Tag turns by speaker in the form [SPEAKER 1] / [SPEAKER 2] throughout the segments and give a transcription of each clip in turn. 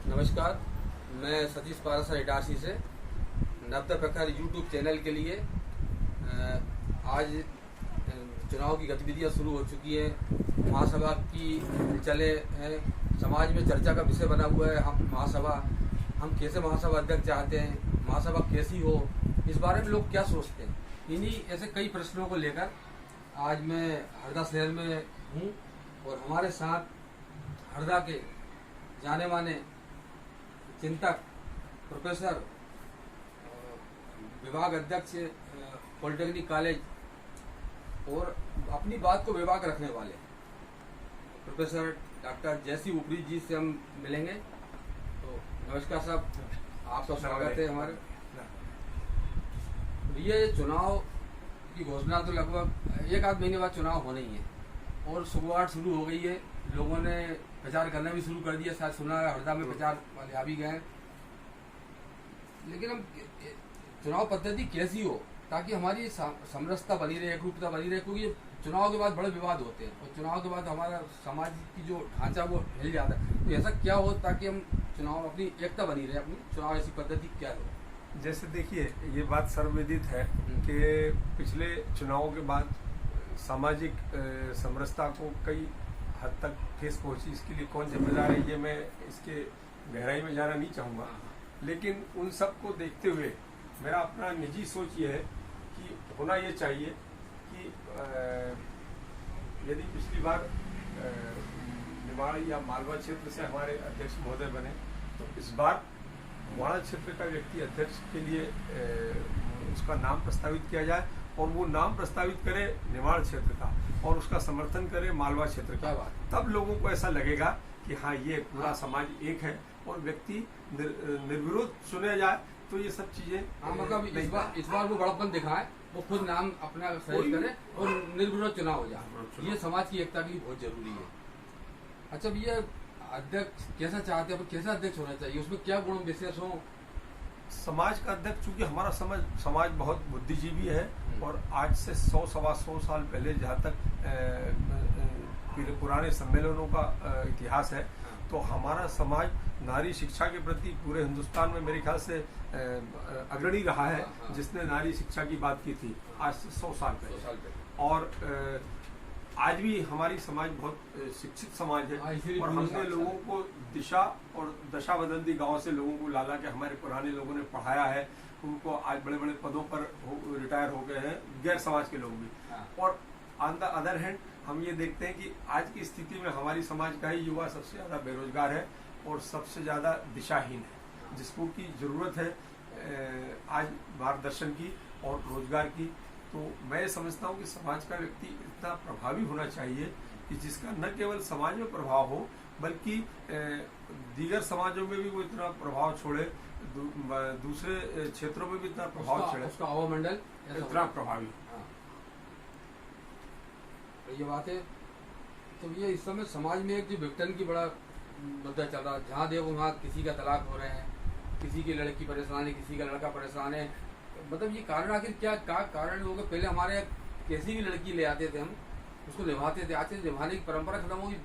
[SPEAKER 1] नमस्कार, मैं सतीश पारसा इटारसी से नवतर प्रखर यूट्यूब चैनल के लिए आज चुनाव की गतिविधियां शुरू हो चुकी हैं। महासभा की चले हैं, समाज में चर्चा का विषय बना हुआ है। हम महासभा, हम कैसे महासभा अध्यक्ष चाहते हैं, महासभा कैसी हो, इस बारे में लोग क्या सोचते हैं। इन्हीं ऐसे कई प्रश्नों को लेकर आज मैं हरदा शहर में हूँ और हमारे साथ हरदा के जाने माने चिंतक प्रोफेसर, विभाग अध्यक्ष पॉलिटेक्निक कॉलेज और अपनी बात को विभाग रखने वाले प्रोफेसर डॉक्टर जयसी उपरी जी से हम मिलेंगे। तो नमस्कार साहब, आपका स्वागत है हमारे। ये चुनाव की घोषणा तो लगभग एक आध महीने बाद चुनाव होने ही है और शुरुआत शुरू हो गई है। लोगों ने प्रचार करना भी शुरू कर दिया। शायद सुना है हरदा में प्रचार वाले आ भी गए। लेकिन हम चुनाव पद्धति कैसी हो ताकि हमारी समरसता बनी रहे, एकरूपता बनी रहे, क्योंकि चुनाव के बाद बड़े विवाद होते हैं और चुनाव के बाद हमारा समाज की जो ढांचा वो हिल जाता है। तो ऐसा क्या हो ताकि हम चुनाव अपनी एकता बनी रहे, अपनी चुनाव ऐसी पद्धति क्या हो?
[SPEAKER 2] जैसे देखिए, ये बात सर्वविदित है कि पिछले चुनावों के बाद सामाजिक समरसता को कई हद तक ठेस पहुंची। इसके लिए कौन जिम्मेदार है, ये मैं इसके गहराई में जाना नहीं चाहूँगा। लेकिन उन सब को देखते हुए मेरा अपना निजी सोच ये है कि होना ये चाहिए कि यदि पिछली बार निवाड़ी या मालवा क्षेत्र से हमारे अध्यक्ष महोदय बने, तो इस बार वाड़ा क्षेत्र का व्यक्ति अध्यक्ष के लिए उसका नाम प्रस्तावित किया जाए और वो नाम प्रस्तावित करे निवाड़ क्षेत्र का और उसका समर्थन करे मालवा क्षेत्र का। तब लोगों को ऐसा लगेगा कि हाँ, ये पूरा समाज एक है और व्यक्ति निर्विरोध चुने जाए। तो ये सब चीजें
[SPEAKER 1] मतलब इस बार वो बड़प्पन दिखाए, वो खुद नाम अपना सही करे और निर्विरोध चुनाव हो जाए। ये समाज की एकता के लिए बहुत जरूरी है। अच्छा, ये अध्यक्ष कैसा चाहते हैं, कैसा अध्यक्ष होना चाहिए, उसमें क्या गुण विशेष हो?
[SPEAKER 2] समाज का अध्यक्ष, चूंकि हमारा समाज बहुत बुद्धिजीवी है और आज से 100-125 साल पहले जहाँ तक पुराने सम्मेलनों का इतिहास है, तो हमारा समाज नारी शिक्षा के प्रति पूरे हिंदुस्तान में मेरे ख्याल से अग्रणी रहा है, जिसने नारी शिक्षा की बात की थी आज से 100 साल पहले। और आज भी हमारी समाज बहुत शिक्षित समाज है और हमने लोगों को दिशा और दशा बदलती गांव से लोगों को लाला के हमारे पुराने लोगों ने पढ़ाया है। उनको आज बड़े बड़े पदों पर रिटायर हो गए हैं, गैर समाज के लोग भी। और ऑन द अदर हैंड हम ये देखते हैं कि आज की स्थिति में हमारी समाज का ही युवा सबसे ज्यादा बेरोजगार है और सबसे ज्यादा दिशाहीन है, जिसको की जरूरत है आज मार्गदर्शन की और रोजगार की। तो मैं समझता हूँ कि समाज का व्यक्ति इतना प्रभावी होना चाहिए कि जिसका न केवल समाज में प्रभाव हो बल्कि दीगर समाजों में भी वो इतना प्रभाव छोड़े, दूसरे क्षेत्रों में भी इतना प्रभाव छोड़े,
[SPEAKER 1] उसका अवमंडल
[SPEAKER 2] इतना प्रभावी।
[SPEAKER 1] ये बात है। तो ये इस समय समाज में एक जो विघटन की बड़ा मुद्दा चल रहा है, जहाँ देखो वहाँ किसी का तलाक हो रहे हैं, किसी की लड़की परेशान है, किसी का लड़का परेशान है। मतलब ये कारण आखिर क्या कारण होगा? पहले हमारे कैसी भी लड़की ले आते थे, हम उसको निभाते थे। आज से निभाने की परंपरा खत्म होगी।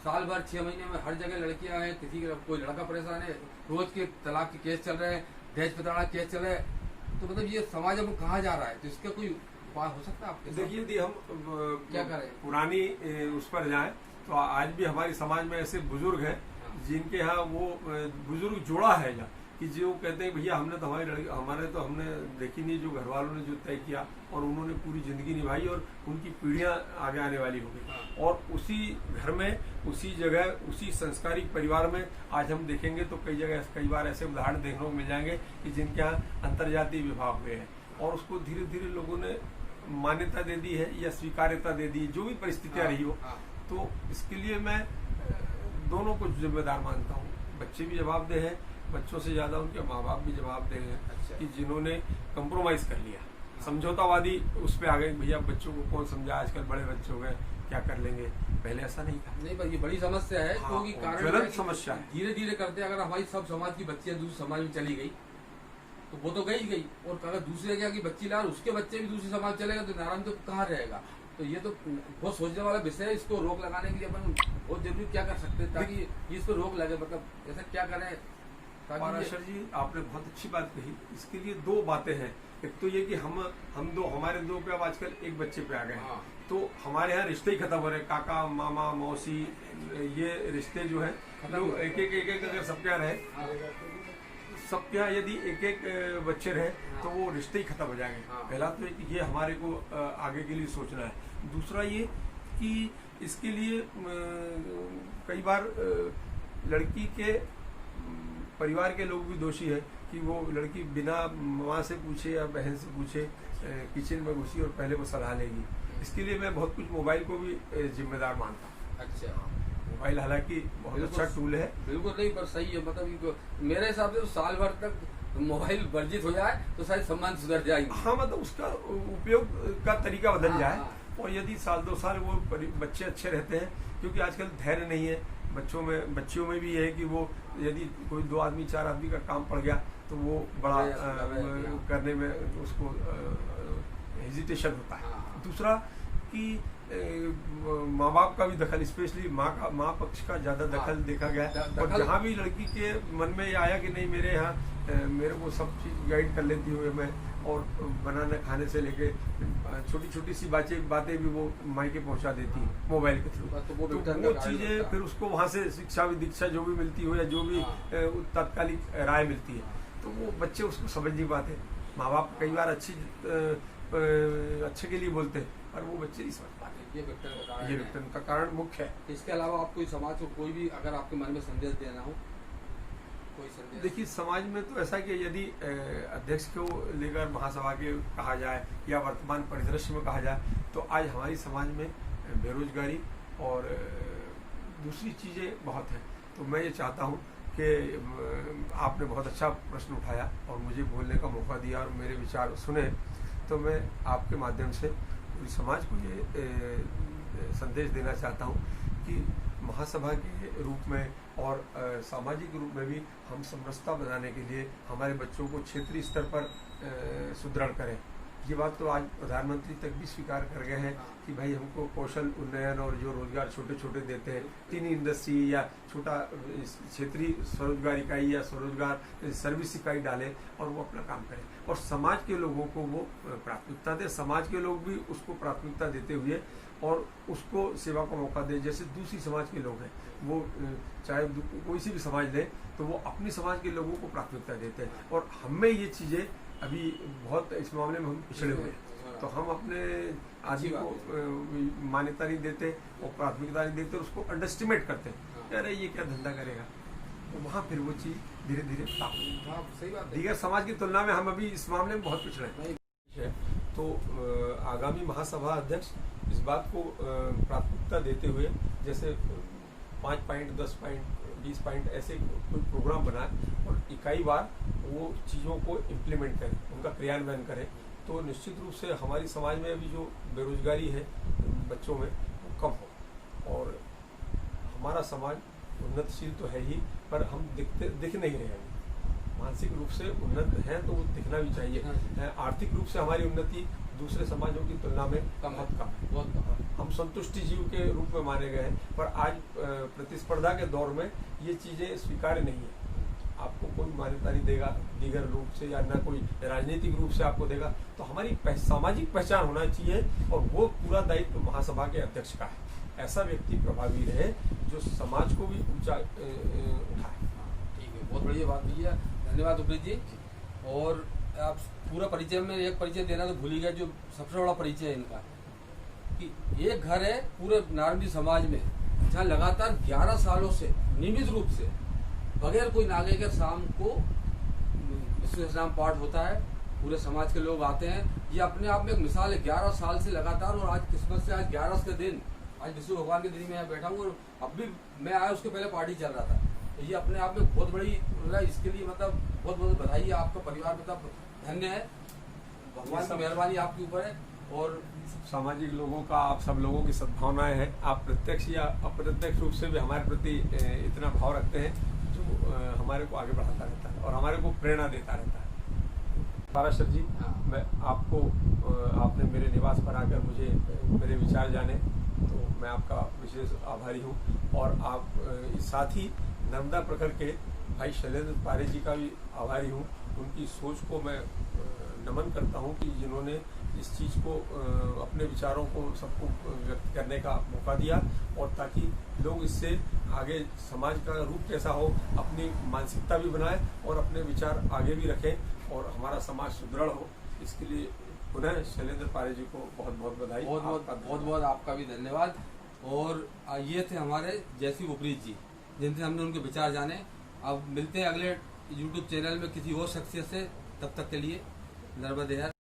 [SPEAKER 1] साल भर 6 महीने में हर जगह लड़कियां हैं, किसी का कोई लड़का परेशान है, रोज के तलाक के केस चल रहे हैं, दहेज प्रताड़ना केस चल रहे हैं। तो मतलब ये समाज अब कहाँ जा रहा है? तो इसका कोई उपाय हो सकता है आपके?
[SPEAKER 2] देखिए, यदि हम
[SPEAKER 1] क्या करें,
[SPEAKER 2] पुरानी उस पर जाएं तो आज भी हमारी समाज में ऐसे बुजुर्ग हैं जिनके यहाँ वो बुजुर्ग जोड़ा है यहाँ कि जो कहते हैं भैया हमने तो हमने देखी नहीं, जो घर वालों ने जो तय किया और उन्होंने पूरी जिंदगी निभाई और उनकी पीढ़ियां आगे आने वाली हो गई। और उसी घर में, उसी जगह, उसी संस्कारिक परिवार में आज हम देखेंगे तो कई बार ऐसे उदाहरण देखने को मिल जाएंगे कि जिनके यहाँ अंतर्जातीय विवाह हुए हैं और उसको धीरे धीरे लोगों ने मान्यता दे दी है या स्वीकार्यता दे दी, जो भी परिस्थितियां रही हो। तो इसके लिए मैं दोनों को जिम्मेदार मानता हूँ। बच्चे भी जवाबदेह हैं, बच्चों से ज्यादा उनके माँ बाप भी जवाबदेह हैं कि जिन्होंने कंप्रोमाइज कर लिया, समझौतावादी उस पे आ गए। भैया बच्चों को कौन समझा, आजकल बड़े बच्चे हो गए, क्या कर लेंगे, पहले ऐसा नहीं था।
[SPEAKER 1] नहीं, पर ये बड़ी समस्या है। क्योंकि
[SPEAKER 2] कारण समस्या है,
[SPEAKER 1] धीरे धीरे करते अगर हमारी सब समाज की बच्चियां दूसरे समाज में चली गई तो वो तो गई। और अगर दूसरे क्या की बच्ची ला उसके बच्चे भी दूसरे समाज चलेगा तो नारायण तो कहाँ रहेगा? तो ये तो बहुत सोचने वाला विषय है। इसको रोक लगाने के लिए अपन बहुत जरूरी क्या कर सकते हैं ताकि इस पर रोक लगे, मतलब ऐसा क्या करें ताकि
[SPEAKER 2] पाराशर जी आपने बहुत अच्छी बात कही। इसके लिए दो बातें हैं। एक तो ये कि हमारे दो पे अब आजकल एक बच्चे पे आ गए हैं, तो हमारे यहाँ रिश्ते ही खत्म हो रहे हैं। काका मामा मौसी ये रिश्ते जो है लोग एक एक अगर सबके यहाँ रहे, सबके यहाँ यदि एक एक बच्चे रहे तो वो रिश्ते ही खत्म हो जाएंगे। पहला तो ये हमारे को आगे के लिए सोचना है। दूसरा ये कि इसके लिए कई बार लड़की के परिवार के लोग भी दोषी है कि वो लड़की बिना माँ से पूछे या बहन से पूछे किचन में घुसी और पहले वो सलाह लेगी। इसके लिए मैं बहुत कुछ मोबाइल को भी जिम्मेदार मानता हूँ।
[SPEAKER 1] अच्छा,
[SPEAKER 2] मोबाइल हालांकि बहुत अच्छा टूल है,
[SPEAKER 1] बिल्कुल नहीं, पर सही है। मतलब मेरे हिसाब से तो साल भर तक मोबाइल वर्जित हो जाए तो शायद सम्मान सुधर जाएगी।
[SPEAKER 2] हाँ, मतलब उसका उपयोग का तरीका बदल जाए। और यदि साल 2 साल वो बच्चे अच्छे रहते हैं, क्योंकि आजकल धैर्य नहीं है बच्चियों में भी ये है कि वो यदि कोई 2 आदमी 4 आदमी का काम पड़ गया तो वो बड़ा करने में उसको हेजिटेशन होता है। दूसरा कि माँ बाप का भी दखल, स्पेशली माँ पक्ष का ज्यादा दखल देखा गया है। और जहाँ भी लड़की के मन में ये आया कि नहीं मेरे यहाँ मेरे को सब चीज गाइड कर लेती हुए मैं, और बनाने खाने से लेके छोटी छोटी सी बातें भी वो मायके पहुंचा देती है मोबाइल के थ्रू। तो वो चीजें फिर उसको वहाँ से शिक्षा दीक्षा जो भी मिलती हो या जो भी तात्कालिक राय मिलती है, तो वो बच्चे उसको समझ नहीं पाते। माँ बाप कई बार अच्छे के लिए बोलते हैं पर वो बच्चे नहीं समझ पाते। ये विघटन का कारण मुख्य है।
[SPEAKER 1] इसके अलावा आप कोई समाज को कोई भी अगर आपके मन में संदेश देना हो, कोई संदेश?
[SPEAKER 2] देखिए, समाज में तो ऐसा कि यदि अध्यक्ष को लेकर महासभा के कहा जाए या वर्तमान परिदृश्य में कहा जाए तो आज हमारी समाज में बेरोजगारी और दूसरी चीजें बहुत हैं। तो मैं ये चाहता हूँ कि आपने बहुत अच्छा प्रश्न उठाया और मुझे बोलने का मौका दिया और मेरे विचार सुने, तो मैं आपके माध्यम से पूरी समाज को ये संदेश देना चाहता हूँ कि महासभा के रूप में और सामाजिक रूप में भी हम समरसता बनाने के लिए हमारे बच्चों को क्षेत्रीय स्तर पर सुदृढ़ करें। ये बात तो आज प्रधानमंत्री तक भी स्वीकार कर गए हैं कि भाई हमको कौशल उन्नयन और जो रोजगार छोटे छोटे देते हैं, टीन इंडस्ट्री या छोटा क्षेत्रीय स्वरोजगार इकाई या स्वरोजगार सर्विस इकाई डालें और वो अपना काम करें और समाज के लोगों को वो प्राथमिकता दें। समाज के लोग भी उसको प्राथमिकता देते हुए और उसको सेवा का मौका दें। जैसे दूसरी समाज के लोग हैं, वो चाहे कोई सी भी समाज लें तो वो अपनी समाज के लोगों को प्राथमिकता देते हैं। और हमें ये चीज़ें अभी बहुत इस मामले में हम पिछड़े हुए हैं, तो हम अपने आदमी को मान्यता नहीं देते और प्राथमिकता नहीं देते, उसको अंडरस्टिमेट करते हैं कि अरे ये क्या धंधा करेगा, तो वहाँ फिर वो चीज़ धीरे धीरे
[SPEAKER 1] सही बात है।
[SPEAKER 2] दीगर समाज की तुलना में हम अभी इस मामले में बहुत पिछड़े हैं। तो आगामी महासभा अध्यक्ष इस बात को प्राथमिकता देते हुए जैसे 5 पॉइंट 10 पॉइंट 20 पॉइंट ऐसे कोई प्रोग्राम बनाए और इकाईवार वो चीज़ों को इम्प्लीमेंट करें, उनका क्रियान्वयन करें, तो निश्चित रूप से हमारी समाज में अभी जो बेरोजगारी है बच्चों में वो कम हो और हमारा समाज उन्नतशील तो है ही, पर हम दिख नहीं रहे हैं। मानसिक रूप से उन्नत हैं तो वो दिखना भी चाहिए। आर्थिक रूप से हमारी उन्नति दूसरे समाजों की तुलना में बहुत कम है। हम संतुष्टि जीव के रूप में माने गए हैं, पर आज प्रतिस्पर्धा के दौर में ये चीजें स्वीकार्य नहीं है। आपको कोई मान्यता नहीं देगा दीगर रूप से या ना कोई राजनीतिक रूप से आपको देगा, तो हमारी सामाजिक पहचान होना चाहिए और वो पूरा दायित्व महासभा के अध्यक्ष का है। ऐसा व्यक्ति प्रभावी रहे जो समाज को भी ऊंचा उठाए।
[SPEAKER 1] ठीक है, बहुत बढ़िया बात की है, धन्यवाद उपरीत जी। और आप पूरा परिचय में एक परिचय देना तो भूल ही गए, जो सबसे बड़ा परिचय है इनका, कि एक घर है पूरे नारंगी समाज में जहाँ लगातार 11 सालों से नियमित रूप से बगैर कोई नागे के शाम को विश्व पाठ होता है, पूरे समाज के लोग आते हैं। ये अपने आप में एक मिसाल है, 11 साल से लगातार। और आज किस्मत से आज 11 के दिन, आज विष्णु भगवान के दिन में यहाँ बैठा हूँ और अब भी मैं आया उसके पहले पार्टी चल रहा था। ये अपने आप में बहुत बड़ी, इसके लिए मतलब बहुत बहुत बधाई है। आपका परिवार मतलब धन्य है, भगवान की मेहरबानी आपके ऊपर है। और
[SPEAKER 2] सामाजिक लोगों का, आप सब लोगों की सद्भावनाएं हैं। आप प्रत्यक्ष या अप्रत्यक्ष रूप से भी हमारे प्रति इतना भाव रखते हैं जो हमारे को आगे बढ़ाता रहता है और हमारे को प्रेरणा देता रहता है। पाराशर जी,
[SPEAKER 1] हाँ।
[SPEAKER 2] मैं आपको आपने मेरे निवास पर आकर मुझे मेरे विचार जाने, तो मैं आपका विशेष आभारी हूँ। और आप साथ ही नर्मदा प्रखर के भाई शैलेंद्र पारे जी का भी आभारी हूँ। उनकी सोच को मैं नमन करता हूँ कि जिन्होंने इस चीज़ को अपने विचारों को सबको व्यक्त करने का मौका दिया, और ताकि लोग इससे आगे समाज का रूप कैसा हो अपनी मानसिकता भी बनाए और अपने विचार आगे भी रखें और हमारा समाज सुदृढ़ हो। इसके लिए पुनः शैलेंद्र पारे जी को बहुत बहुत बधाई।
[SPEAKER 1] बहुत बहुत आपका भी धन्यवाद। और ये थे हमारे जयसी उपरीत जी, जिनसे हमने उनके विचार जाने। अब मिलते हैं अगले YouTube चैनल में किसी और शख्सियत से। तब तक के लिए नर्मदे हर।